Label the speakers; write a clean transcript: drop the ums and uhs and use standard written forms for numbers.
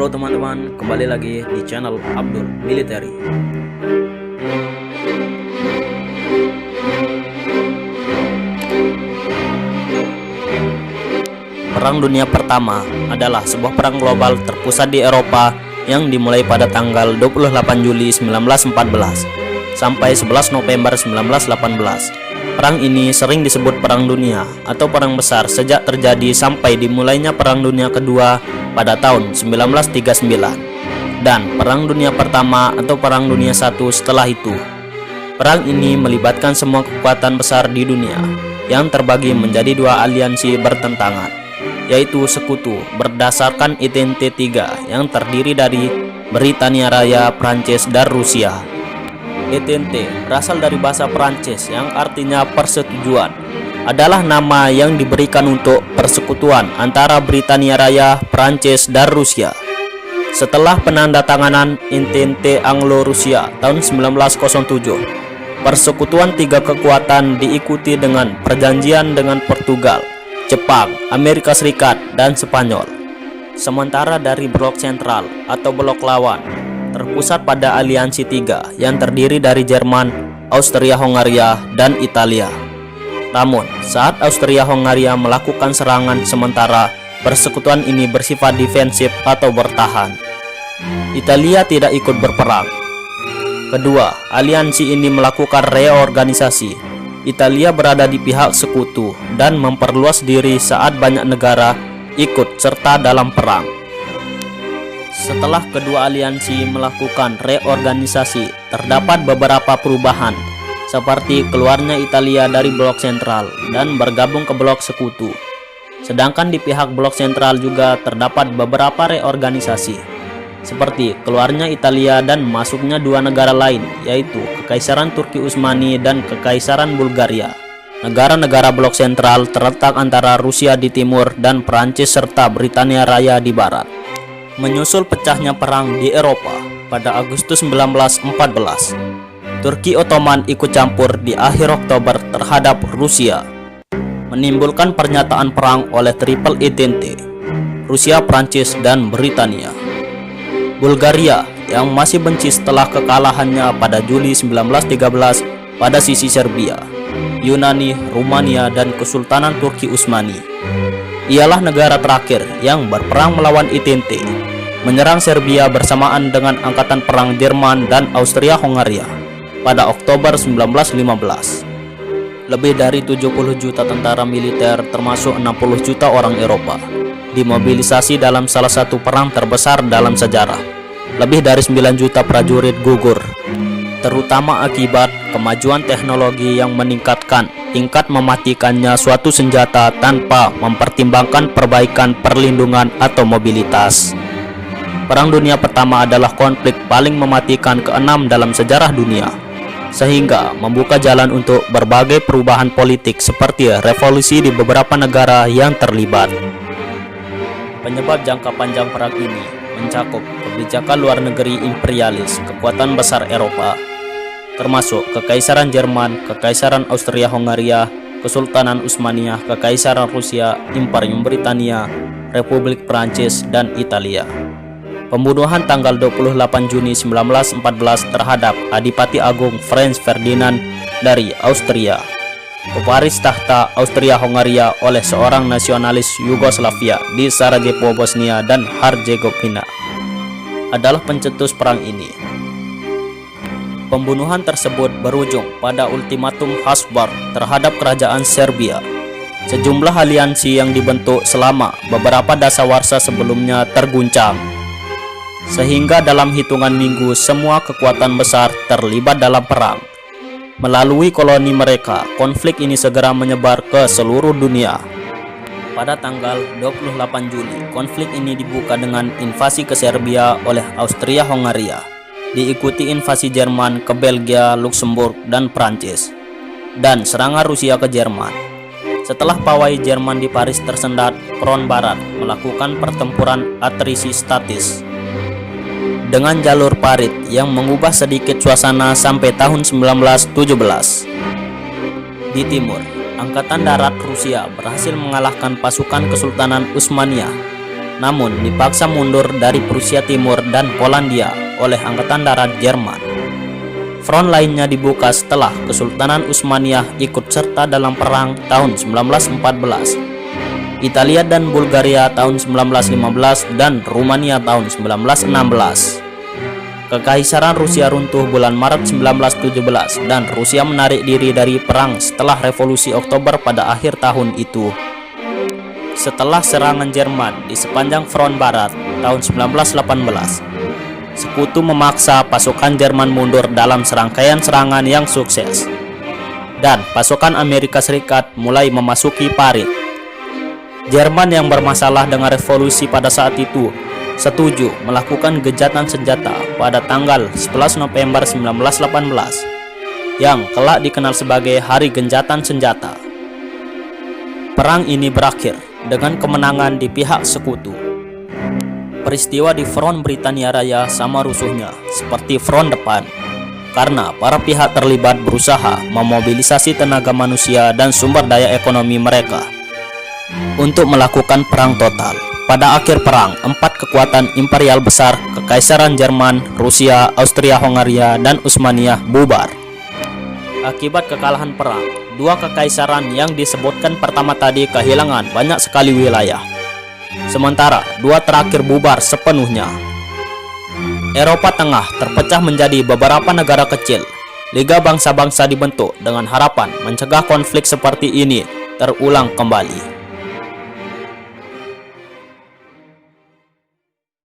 Speaker 1: Halo teman-teman, kembali lagi di channel Abdul Military. Perang Dunia Pertama adalah sebuah perang global terpusat di Eropa yang dimulai pada tanggal 28 Juli 1914 sampai 11 November 1918. Perang ini sering disebut Perang Dunia atau Perang Besar sejak terjadi sampai dimulainya Perang Dunia Kedua pada tahun 1939 dan Perang Dunia Pertama atau Perang Dunia I setelah itu. Perang ini melibatkan semua kekuatan besar di dunia yang terbagi menjadi dua aliansi bertentangan, yaitu Sekutu berdasarkan Entente III yang terdiri dari Britania Raya, Prancis, dan Rusia. Entente berasal dari bahasa Prancis yang artinya persetujuan, adalah nama yang diberikan untuk persekutuan antara Britania Raya, Prancis, dan Rusia. Setelah penandatanganan Entente Anglo-Rusia tahun 1907, persekutuan tiga kekuatan diikuti dengan perjanjian dengan Portugal, Jepang, Amerika Serikat, dan Spanyol. Sementara dari blok sentral atau blok lawan terpusat pada aliansi tiga yang terdiri dari Jerman, Austria-Hongaria, dan Italia. Namun, saat Austria-Hongaria melakukan serangan sementara, persekutuan ini bersifat defensif atau bertahan. Italia tidak ikut berperang. Kedua, aliansi ini melakukan reorganisasi. Italia berada di pihak Sekutu dan memperluas diri saat banyak negara ikut serta dalam perang. Setelah kedua aliansi melakukan reorganisasi, terdapat beberapa perubahan, seperti keluarnya Italia dari blok sentral dan bergabung ke blok Sekutu. Sedangkan di pihak blok sentral juga terdapat beberapa reorganisasi, seperti keluarnya Italia dan masuknya dua negara lain, yaitu Kekaisaran Turki Utsmani dan Kekaisaran Bulgaria. Negara-negara blok sentral terletak antara Rusia di timur dan Prancis serta Britania Raya di barat. Menyusul pecahnya perang di Eropa pada Agustus 1914, Turki Ottoman ikut campur di akhir Oktober terhadap Rusia, menimbulkan pernyataan perang oleh Triple Entente, Rusia, Prancis, dan Britania. Bulgaria yang masih benci setelah kekalahannya pada Juli 1913 pada sisi Serbia, Yunani, Rumania, dan Kesultanan Turki Utsmani. Ialah negara terakhir yang berperang melawan Entente, menyerang Serbia bersamaan dengan angkatan perang Jerman dan Austria-Hongaria pada Oktober 1915. Lebih dari 70 juta tentara militer termasuk 60 juta orang Eropa dimobilisasi dalam salah satu perang terbesar dalam sejarah. Lebih dari 9 juta prajurit gugur, terutama akibat kemajuan teknologi yang meningkatkan tingkat mematikannya suatu senjata tanpa mempertimbangkan perbaikan perlindungan atau mobilitas. Perang Dunia Pertama adalah konflik paling mematikan ke-6 dalam sejarah dunia, sehingga membuka jalan untuk berbagai perubahan politik seperti revolusi di beberapa negara yang terlibat. Penyebab jangka panjang perang ini mencakup kebijakan luar negeri imperialis kekuatan besar Eropa, termasuk Kekaisaran Jerman, Kekaisaran Austria-Hongaria, Kesultanan Utsmaniyah, Kekaisaran Rusia, Imperium Britania, Republik Prancis, dan Italia. Pembunuhan tanggal 28 Juni 1914 terhadap Adipati Agung Franz Ferdinand dari Austria, pewaris tahta Austria-Hongaria oleh seorang nasionalis Yugoslavia di Sarajevo, Bosnia dan Herzegovina, adalah pencetus perang ini. Pembunuhan tersebut berujung pada ultimatum Habsburg terhadap kerajaan Serbia. Sejumlah aliansi yang dibentuk selama beberapa dasawarsa sebelumnya terguncang, sehingga dalam hitungan minggu semua kekuatan besar terlibat dalam perang. Melalui koloni mereka, konflik ini segera menyebar ke seluruh dunia. Pada tanggal 28 Juli, konflik ini dibuka dengan invasi ke Serbia oleh Austria-Hongaria, diikuti invasi Jerman ke Belgia, Luksemburg, dan Prancis, dan serangan Rusia ke Jerman. Setelah pawai Jerman di Paris tersendat, Front Barat melakukan pertempuran atrisi statis dengan jalur parit yang mengubah sedikit suasana sampai tahun 1917. Di timur, Angkatan Darat Rusia berhasil mengalahkan pasukan Kesultanan Utsmaniyah namun dipaksa mundur dari Prusia Timur dan Polandia oleh Angkatan Darat Jerman. Front lainnya dibuka setelah Kesultanan Utsmaniyah ikut serta dalam perang tahun 1914, Italia dan Bulgaria tahun 1915, dan Rumania tahun 1916. Kekaisaran Rusia runtuh bulan Maret 1917 dan Rusia menarik diri dari perang setelah Revolusi Oktober pada akhir tahun itu. Setelah serangan Jerman di sepanjang front barat tahun 1918, Sekutu memaksa pasukan Jerman mundur dalam serangkaian serangan yang sukses, dan pasukan Amerika Serikat mulai memasuki Parit. Jerman yang bermasalah dengan revolusi pada saat itu setuju melakukan gencatan senjata pada tanggal 11 November 1918 yang kelak dikenal sebagai Hari Gencatan Senjata. Perang ini berakhir dengan kemenangan di pihak Sekutu. Peristiwa di front Britania Raya sama rusuhnya seperti front depan, karena para pihak terlibat berusaha memobilisasi tenaga manusia dan sumber daya ekonomi mereka untuk melakukan perang total. Pada akhir perang, 4 kekuatan imperial besar, Kekaisaran Jerman, Rusia, Austria-Hongaria, dan Utsmaniyah bubar. Akibat kekalahan perang, 2 kekaisaran yang disebutkan pertama tadi kehilangan banyak sekali wilayah, sementara 2 terakhir bubar sepenuhnya. Eropa Tengah terpecah menjadi beberapa negara kecil. Liga Bangsa-Bangsa dibentuk dengan harapan mencegah konflik seperti ini terulang kembali.